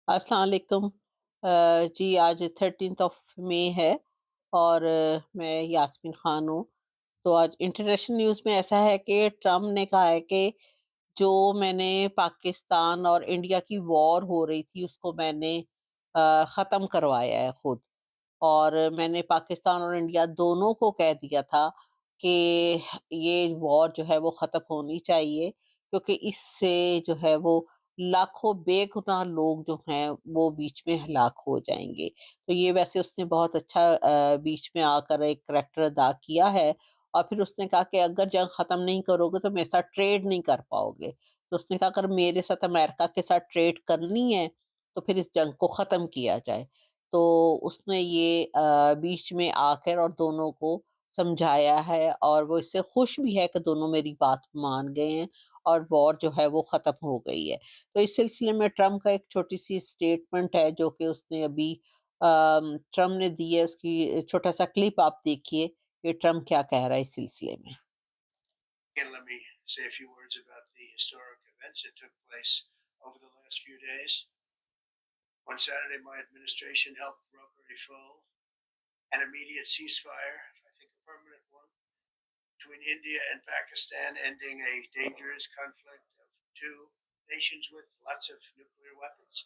अस्सलाम वालेकुम। जी आज 13 मई है और मैं यास्मीन खान हूँ। तो आज इंटरनेशनल न्यूज़ में ऐसा है कि ट्रम्प ने कहा है कि जो मैंने पाकिस्तान और इंडिया की वॉर हो रही थी उसको मैंने ख़त्म करवाया है खुद। और मैंने पाकिस्तान और इंडिया दोनों को कह दिया था कि ये वॉर जो है वो ख़त्म होनी चाहिए, क्योंकि इससे जो है वो लाखों बेगुनाह लोग जो हैं वो बीच में हलाक हो जाएंगे। तो ये वैसे उसने बहुत अच्छा बीच में आकर एक करैक्टर अदा किया है। और फिर उसने कहा कि अगर जंग ख़त्म नहीं करोगे तो मेरे साथ ट्रेड नहीं कर पाओगे। तो उसने कहा अगर मेरे साथ अमेरिका के साथ ट्रेड करनी है तो फिर इस जंग को ख़त्म किया जाए। तो उसने ये बीच में आकर और दोनों को समझाया है और वो इससे खुश भी है कि दोनों मेरी बात मान गए हैं और वॉर जो है वो ख़त्म हो गई है। तो इस सिलसिले में ट्रम्प का एक छोटी-सी स्टेटमेंट है जो कि उसने अभी ट्रम्प ने दी है, उसकी छोटा-सा क्लिप आप देखिए कि ट्रम्प क्या कह रहा है इस सिलसिले में। And let me say a few words about the historic events that took place over the last few days. On Saturday, my administration helped broker a full and immediate ceasefire, I think a permanent one, between India and Pakistan, ending a dangerous conflict of two nations with lots of nuclear weapons.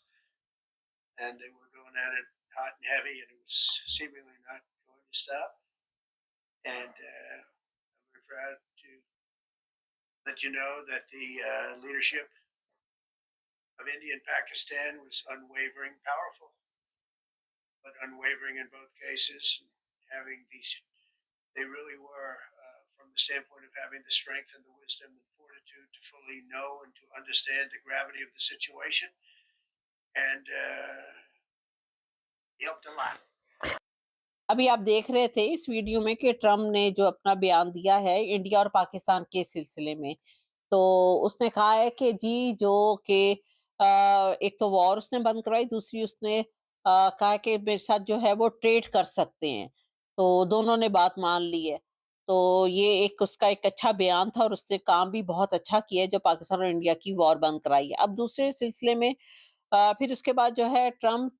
And they were going at it hot and heavy, and it was seemingly not going to stop. And I'm very proud to let you know that the leadership of India and Pakistan was unwavering, powerful, but unwavering in both cases. Having these, they really were, from the standpoint of having the strength and the wisdom and fortitude to fully know and to understand the gravity of the situation, and helped a lot. अभी आप देख रहे थे इस video में कि Trump ने जो अपना बयान दिया है इंडिया और पाकिस्तान के सिलसिले में। तो उसने कहा है कि जी जो कि एक तो वॉर उसने बंद करवाई, दूसरी उसने कहा है कि मेरे साथ जो है वो ट्रेड कर सकते हैं। तो दोनों ने बात मान ली है। तो ये एक उसका एक अच्छा बयान था और उसने काम भी बहुत अच्छा किया है जो पाकिस्तान और इंडिया की वॉर बंद कराई है। अब दूसरे सिलसिले में फिर उसके बाद जो है ट्रम्प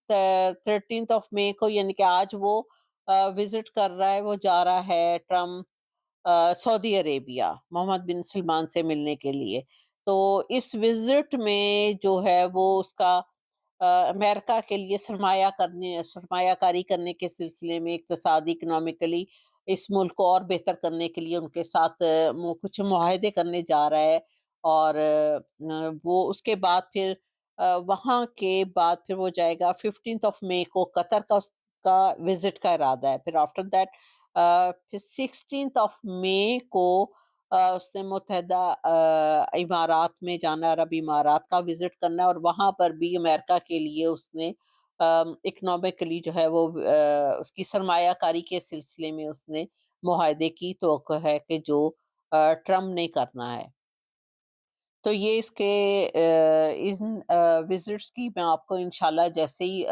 13 मई को यानी कि आज वो विजिट कर रहा है, वो जा रहा है ट्रम्प सऊदी अरेबिया मोहम्मद बिन सलमान से मिलने के लिए। तो इस विजिट में जो है वो उसका अमेरिका के लिए सरमायाकारी करने के सिलसिले में इक्तसादी इकोनॉमिकली इस मुल्क को और बेहतर करने के लिए उनके साथ कुछ मुआहदे करने जा रहा है। और वो उसके बाद फिर वहाँ के बाद फिर वो जाएगा 15 मई को कतर का उसका विजिट का इरादा है। फिर आफ्टर दैट फिर 16 मई को उसने मुत्तहदा इमारात में जाना है, अरब इमारात का विजिट करना है और वहाँ पर भी अमेरिका के लिए उसने इकोनॉमिकली जो है वो उसकी सरमायाकारी के सिलसिले में उसने मुआहदे की तवक्को है कि जो ट्रम्प ने करना है। तो ये इसके इन विज़िट्स की मैं आपको इंशाल्लाह जैसे ही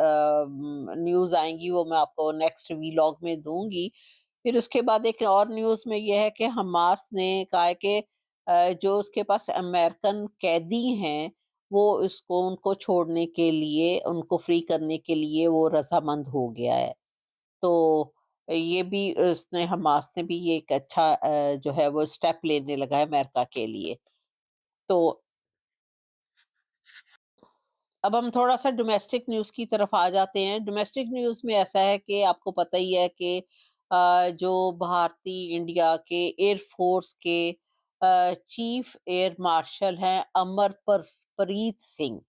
न्यूज़ आएँगी वो मैं आपको नेक्स्ट व्लॉग में दूँगी। फिर उसके बाद एक और न्यूज़ में ये है कि हमास ने कहा है कि जो उसके पास अमेरिकन कैदी हैं, वो इसको उनको छोड़ने के लिए, उनको फ्री करने के लिए वो रज़ामंद हो गया है। तो ये भी उसने हमास ने भी ये एक अच्छा जो है वो स्टेप लेने लगा है अमेरिका के लिए। तो अब हम थोड़ा-सा डोमेस्टिक न्यूज़ की तरफ आ जाते हैं। डोमेस्टिक न्यूज़ में ऐसा है कि आपको पता ही है कि जो भारतीय इंडिया के एयर फ़ोर्स के चीफ़ एयर मार्शल हैं प्रीत सिंह।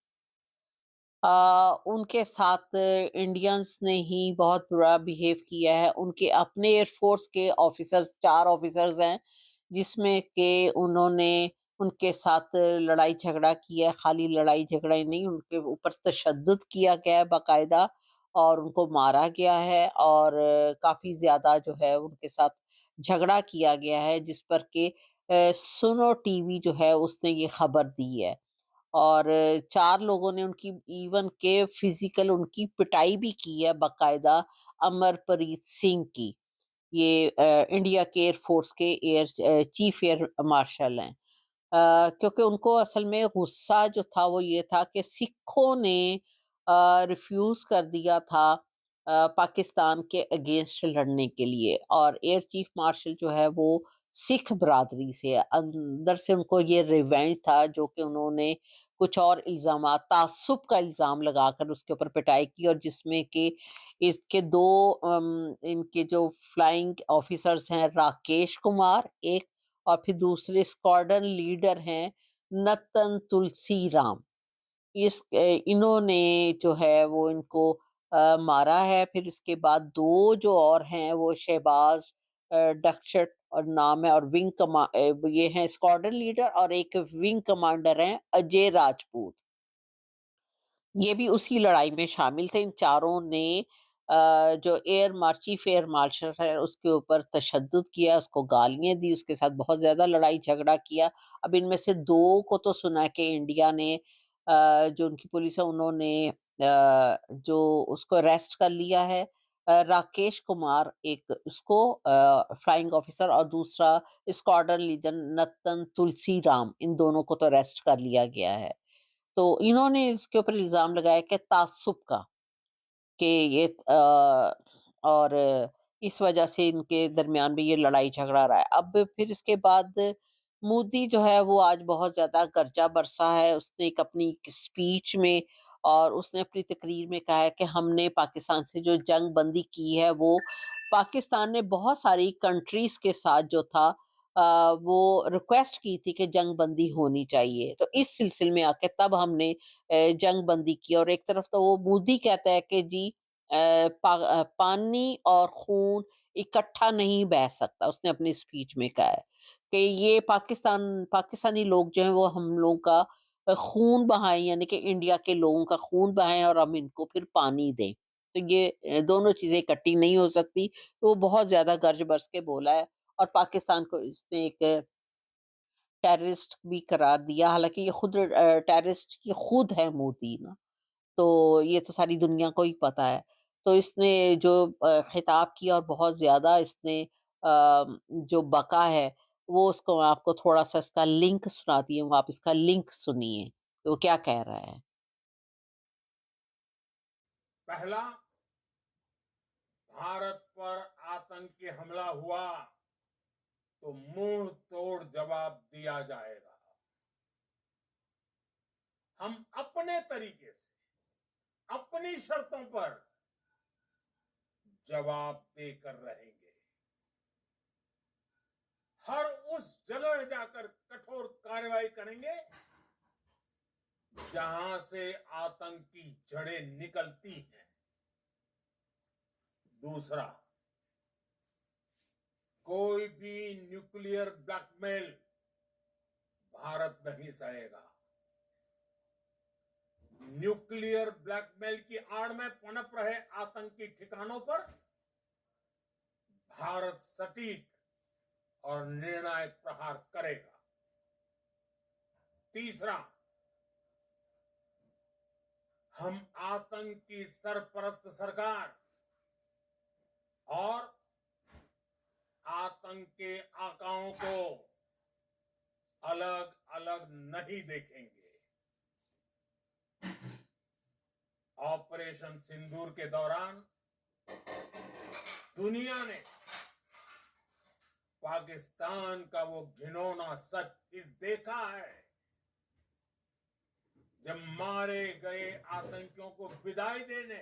उनके साथ इंडियंस ने ही बहुत बुरा बिहेव किया है। उनके अपने एयर फ़ोर्स के ऑफ़िसर्स 4 ऑफ़िसर्स हैं, जिसमें कि उन्होंने उनके साथ लड़ाई-झगड़ा किया है। खाली लड़ाई-झगड़ा ही नहीं, उनके ऊपर तशद्दुद किया गया है बाकायदा और उनको मारा गया है और काफ़ी ज़्यादा जो है उनके साथ झगड़ा किया गया है, जिस पर कि सुनो टीवी जो है उसने ये खबर दी है। और 4 लोगों ने उनकी इवन के फिजिकल उनकी पिटाई भी की है बाकायदा अमरप्रीत सिंह की। ये इंडिया के एयर फोर्स के चीफ एयर मार्शल हैं। क्योंकि उनको असल में गुस्सा जो था वो ये था कि सिखों ने ریفیوز کر دیا تھا پاکستان کے اگینسٹ لڑنے کے لیے، اور ایئر چیف مارشل جو ہے وہ سکھ برادری سے اندر سے ان کو یہ ریونج تھا، جو کہ انہوں نے کچھ اور الزامات، تعصب کا الزام لگا کر اس کے اوپر پٹائی کی، اور جس میں کہ اس کے دو ان کے جو فلائنگ آفیسرز ہیں، راکیش کمار ایک، اور پھر دوسرے اسکواڈرن لیڈر ہیں نتن تلسی رام، انہوں نے جو ہے وہ ان کو مارا ہے۔ پھر اس کے بعد دو جو اور ہیں وہ شہباز ڈکشٹ اور نام ہے، اور یہ ہیں اسکواڈرن لیڈر، اور ایک ونگ کمانڈر ہیں اجے راجپوت، یہ بھی اسی لڑائی میں شامل تھے۔ ان چاروں نے جو چیف ایئر مارشل ہے اس کے اوپر تشدد کیا، اس کو گالیاں دی، اس کے ساتھ بہت زیادہ لڑائی جھگڑا کیا۔ اب ان میں سے دو کو تو سنا کہ انڈیا نے جو ان کی پولیس ہے انہوں نے جو اس کو اریسٹ کر لیا ہے، راکیش کمار ایک اس کو فلائنگ آفیسر، اور دوسرا اسکواڈرن لیڈر نتن تلسی رام، ان دونوں کو تو اریسٹ کر لیا گیا ہے۔ تو انہوں نے اس کے اوپر الزام لگایا کہ تعصب کا، کہ یہ اور اس وجہ سے ان کے درمیان بھی یہ لڑائی جھگڑا رہا ہے۔ اب پھر اس کے بعد مودی جو ہے وہ آج بہت زیادہ گرجا برسا ہے، اس نے ایک اپنی اسپیچ میں اور اس نے اپنی تقریر میں کہا ہے کہ ہم نے پاکستان سے جو جنگ بندی کی ہے، وہ پاکستان نے بہت ساری کنٹریز کے ساتھ جو تھا وہ ریکویسٹ کی تھی کہ جنگ بندی ہونی چاہیے، تو اس سلسلے میں آ کے تب ہم نے جنگ بندی کی۔ اور ایک طرف تو وہ مودی کہتا ہے کہ جی پانی اور خون اکٹھا نہیں بہہ سکتا، اس نے اپنی اسپیچ میں کہا ہے کہ یہ پاکستانی لوگ جو ہیں وہ ہم لوگوں کا خون بہائیں، یعنی کہ انڈیا کے لوگوں کا خون بہائیں اور ہم ان کو پھر پانی دیں، تو یہ دونوں چیزیں اکٹھی نہیں ہو سکتی۔ تو وہ بہت زیادہ گرج برس کے بولا ہے، اور پاکستان کو اس نے ایک ٹیررسٹ بھی قرار دیا، حالانکہ یہ خود ٹیررسٹ یہ خود ہے مودی نا، تو یہ تو ساری دنیا کو ہی پتا ہے۔ تو اس نے جو خطاب کیا، اور بہت زیادہ اس نے جو بقا ہے وہ، اس کو آپ کو تھوڑا سا اس کا لنک سناتی ہوں، آپ اس کا لنک سنیے تو وہ کیا کہہ رہا ہے۔ پہلا، بھارت پر آتنکی حملہ ہوا تو منہ توڑ جواب دیا جائے گا، ہم اپنے طریقے سے اپنی شرطوں پر جواب دے کر رہیں گے، ہر اس جگہ جا کر کٹھور کارروائی کریں گے جہاں سے آتنک کی جڑیں نکلتی ہیں۔ دوسرا، کوئی بھی نیوکلیئر بلیک میل بھارت نہیں سہے گا۔ نیوکلیئر بلیک میل کی آڑ میں پنپ رہے آتنکی ٹھکانوں پر بھارت سٹیک اور نرنائک پرہار کرے گا۔ تیسرا، ہم آتنک کی سرپرست سرکار اور آتنک کے آقاؤں کو الگ الگ نہیں دیکھیں گے۔ آپریشن سندور کے دوران دنیا نے پاکستان کا وہ گھنونا سچ پھر دیکھا ہے، جب مارے گئے آتنکیوں کو بدائی دینے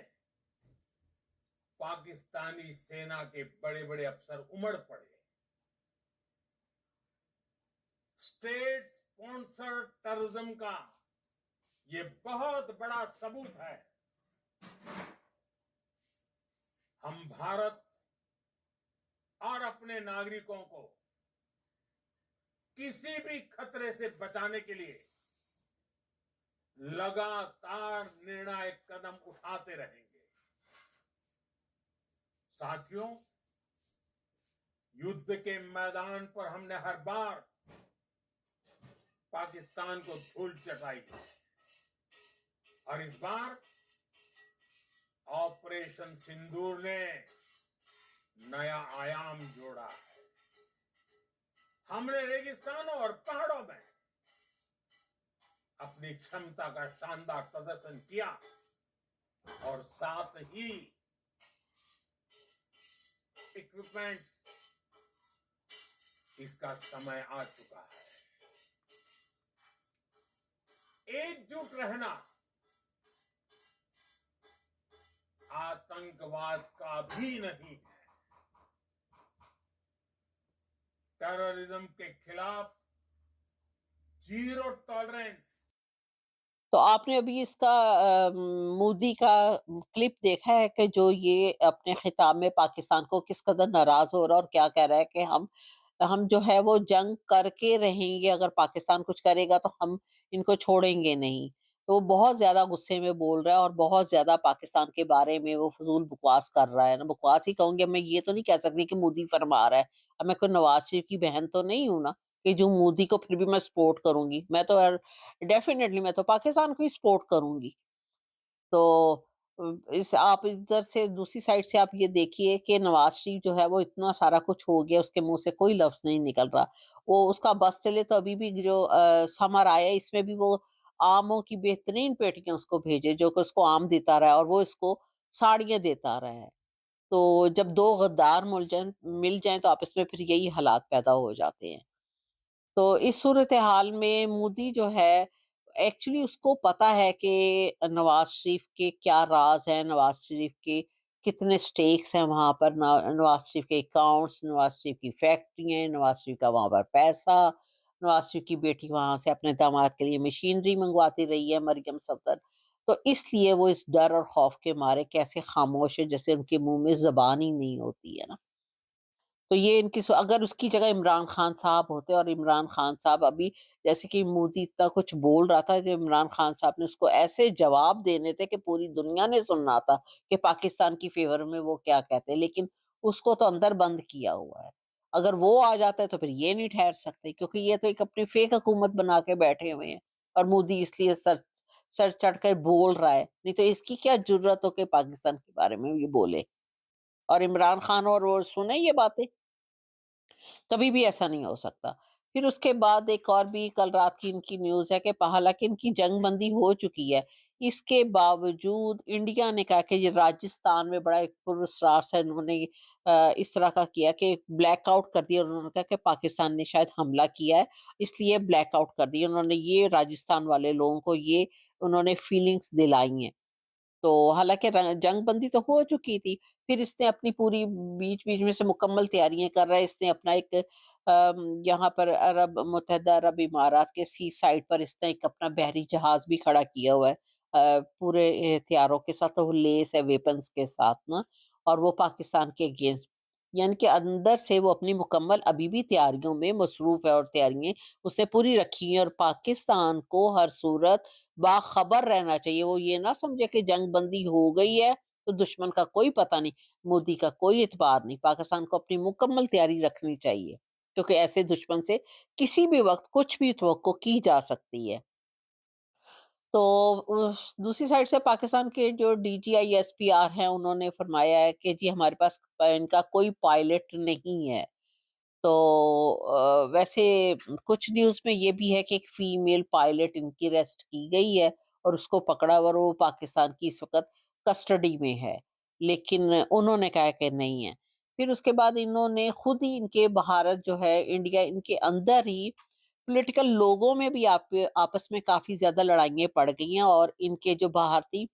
پاکستانی سینا کے بڑے بڑے افسر امڑ پڑے۔ اسٹیٹ اسپانسر ٹیررزم کا یہ بہت بڑا ثبوت ہے۔ ہم بھارت اور اپنے ناگرکوں کو کسی بھی خطرے سے بچانے کے لیے لگاتار نرنائک قدم اٹھاتے رہیں گے۔ ساتھیوں، یدھ کے میدان پر ہم نے ہر بار پاکستان کو دھول چٹائی ہے، اور اس بار آپریشن سندور نے نیا آیام جوڑا ہے۔ ہم نے ریگستانوں اور پہاڑوں میں اپنی چھمتا کا شاندار پردرشن کیا، और साथ ही इक्विपमेंट्स, इसका समय आ चुका है। एकजुट रहना आतंकवाद का भी नहीं है। टेररिज्म के खिलाफ जीरो टॉलरेंस। तो आपने अभी इसका मोदी का क्लिप देखा है कि जो ये अपने खिताब में पाकिस्तान को किस कदर नाराज हो रहा है और क्या कह रहा है कि हम जो है वो जंग करके रहेंगे, अगर पाकिस्तान कुछ करेगा तो हम इनको छोड़ेंगे नहीं। तो वो बहुत ज्यादा गुस्से में बोल रहा है और बहुत ज्यादा पाकिस्तान के बारे में वो फजूल बकवास कर रहा है ना, बकवास ही कहूंगी, मैं ये तो नहीं कह सकती कि मोदी फरमा रहा है। अब मैं कोई नवाज शरीफ की बहन तो नहीं हूं ना कि जो मोदी को फिर भी मैं सपोर्ट करूंगी। मैं तो डेफिनेटली मैं तो पाकिस्तान को ही सपोर्ट करूंगी। तो इस आप इधर से दूसरी साइड से आप ये देखिए कि नवाज शरीफ जो है वो इतना सारा कुछ हो गया, उसके मुंह से कोई लफ्ज नहीं निकल रहा। वो उसका बस चले तो अभी भी जो समर आया इसमें भी वो आमों की बेहतरीन पेटियां उसको भेजे, जो कि उसको आम देता रहा है और वो इसको साड़ियां देता रहा है। तो जब दो गद्दार मिल जाएं तो आपस में फिर यही हालात पैदा हो जाते हैं। तो इस सूरत-ए-हाल में मोदी जो है एक्चुअली उसको पता है कि नवाज़ शरीफ के क्या राज़ हैं, नवाज़ शरीफ के कितने स्टेक्स हैं वहाँ पर, नवाज़ शरीफ के अकाउंट्स, नवाज़ शरीफ की फैक्ट्रियाँ, नवाज़ शरीफ का वहाँ पर पैसा, नवाज़ शरीफ की बेटी वहाँ से अपने दामाद के लिए मशीनरी मंगवाती रही है, मरियम सफदर। तो इसलिए वो इस डर और खौफ के मारे कैसे खामोश है, जैसे उनके मुँह में ज़बान ही नहीं होती है ना। तो ये अगर उसकी जगह इमरान खान साहब होते और इमरान खान साहब अभी जैसे कि मोदी इतना कुछ बोल रहा था, जो इमरान खान साहब ने उसको ऐसे जवाब देने थे कि पूरी दुनिया ने सुनना था कि पाकिस्तान की फेवर में वो क्या कहते हैं, लेकिन उसको तो अंदर बंद किया हुआ है। अगर वो आ जाता है तो फिर ये नहीं ठहर सकते, क्योंकि ये तो एक अपनी फेक हुकूमत बना के बैठे हुए हैं और मोदी इसलिए सर सर चढ़कर बोल रहा है, नहीं तो इसकी क्या जरूरत हो कि पाकिस्तान के बारे में ये बोले और इमरान खान और वो सुने ये बातें। कभी भी ऐसा नहीं हो सकता। फिर उसके बाद एक और भी कल रात की इनकी न्यूज़ है कि हालाँकि इनकी जंगबंदी हो चुकी है, इसके बावजूद इंडिया ने कहा कि ये राजस्थान में बड़ा एक पुरस्रार से इन्होंने इस तरह का किया कि ब्लैकआउट कर दिया। उन्होंने कहा कि पाकिस्तान ने शायद हमला किया है, इसलिए ब्लैकआउट कर दिया। उन्होंने ये राजस्थान वाले लोगों को ये उन्होंने फीलिंग्स दिलाई हैं। तो हालाँकि जंगबंदी तो हो चुकी थी, फिर इसने अपनी पूरी बीच-बीच में से मुकम्मल तैयारियाँ कर रहा है। इसने अपना एक यहाँ पर अरब मुत्तहदा अरब इमारात के सी साइड पर इसने एक अपना बहरी जहाज़ भी खड़ा किया हुआ है। पूरे हथियारों के साथ, तो वो लैस है वेपन्स के साथ ना, और वो पाकिस्तान के अगेंस्ट, यानी कि अंदर से वो अपनी मुकम्मल अभी भी तैयारियों में मसरूफ़ है और तैयारियाँ उसने पूरी रखी हैं और पाकिस्तान को हर सूरत बाखबर रहना चाहिए। वो ये ना समझे कि जंग बंदी हो गई है तो दुश्मन का कोई पता नहीं, मोदी का कोई एतबार नहीं। पाकिस्तान को अपनी मुकम्मल तैयारी रखनी चाहिए, क्योंकि ऐसे दुश्मन से किसी भी वक़्त कुछ भी तवक्को की जा सकती है। तो उस दूसरी साइड से पाकिस्तान के जो डीजीआई एसपीआर हैं, उन्होंने फरमाया है कि जी हमारे पास इनका कोई पायलट नहीं है। तो वैसे कुछ न्यूज़ में ये भी है कि एक फीमेल पायलट इनकी अरेस्ट की गई है और उसको पकड़ा और वो पाकिस्तान की इस वक़्त कस्टडी में है। लेकिन उन्होंने कहा है कि नहीं है। फिर उसके बाद इन्होंने खुद ही इनके भारत जो है इंडिया, इनके अंदर ही पॉलिटिकल लोगों में भी आपस में काफ़ी ज़्यादा लड़ाइयाँ पड़ गई हैं और इनके जो भारतीय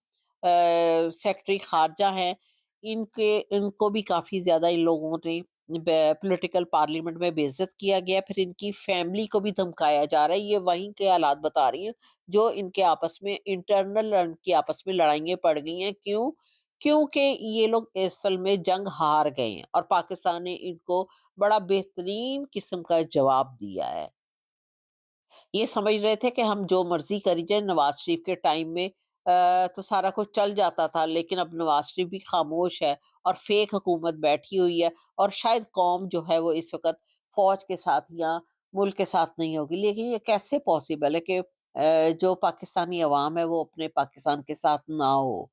सेक्रेटरी ख़ारजा हैं, इनको भी काफ़ी ज़्यादा इन लोगों ने पॉलिटिकल पार्लियामेंट में बेइज्जत किया गया। फिर इनकी फैमिली को भी धमकाया जा रहा है। ये वहीं के हालात बता रही हैं, जो इनके आपस में इंटरनल इनकी आपस में लड़ाइयाँ पड़ गई हैं। क्यों? क्योंकि ये लोग असल में जंग हार गए हैं और पाकिस्तान ने इनको बड़ा बेहतरीन किस्म का जवाब दिया है। ये समझ रहे थे कि हम जो मर्ज़ी करी जाए, नवाज़ शरीफ के टाइम में तो सारा कुछ चल जाता था, लेकिन अब नवाज़ शरीफ भी खामोश है और फ़ेक हुकूमत बैठी हुई है और शायद कौम जो है वो इस वक़्त फ़ौज के साथ या मुल्क के साथ नहीं होगी। लेकिन ये कैसे पॉसिबल है कि जो पाकिस्तानी अवाम है वो अपने पाकिस्तान के साथ ना हो,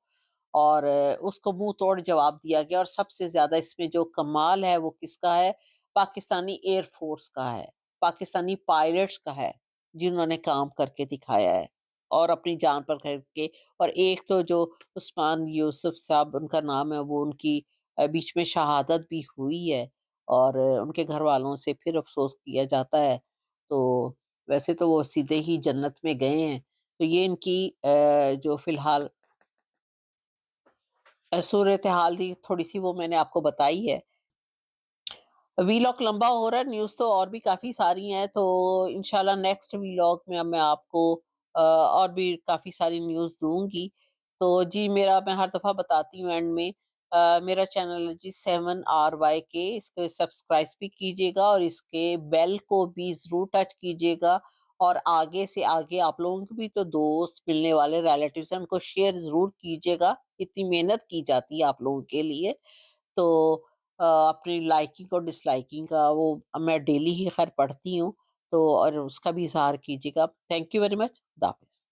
और उसको मुँह तोड़ जवाब दिया गया। और सबसे ज़्यादा इसमें जो कमाल है वो किसका है? पाकिस्तानी एयर फ़ोर्स का है, पाकिस्तानी पायलट्स का है, जिन्होंने काम करके दिखाया है। اور اپنی جان پر کر کے. اور ایک تو جو عثمان یوسف صاحب ان کا نام ہے، وہ ان کی بیچ میں شہادت بھی ہوئی ہے، اور ان کے گھر والوں سے پھر افسوس کیا جاتا ہے. تو ویسے تو وہ سیدھے ہی جنت میں گئے ہیں. تو یہ ان کی جو فی الحال صورتحال تھی تھوڑی سی، وہ میں نے آپ کو بتائی ہے. ویلاگ لمبا ہو رہا ہے، نیوز تو اور بھی کافی ساری ہیں، تو انشاءاللہ نیکسٹ ویلاگ میں اب میں آپ کو اور بھی کافی ساری نیوز دوں گی. تو جی میں ہر دفعہ بتاتی ہوں اینڈ میں، میرا چینل ہے جی 7RYK، اس کو سبسکرائب بھی کیجیے گا اور اس کے بیل کو بھی ضرور ٹچ کیجیے گا. اور آگے سے آگے آپ لوگوں کے بھی تو دوست ملنے والے ریلیٹیوز ہیں، ان کو شیئر ضرور کیجیے گا، اتنی محنت کی جاتی ہے آپ لوگوں کے لیے. تو اپنی لائکنگ اور ڈس لائکنگ کا وہ میں ڈیلی ہی خیر پڑھتی ہوں، تو اور اس کا بھی اظہار کیجیے گا. Thank you very much. خدا حافظ.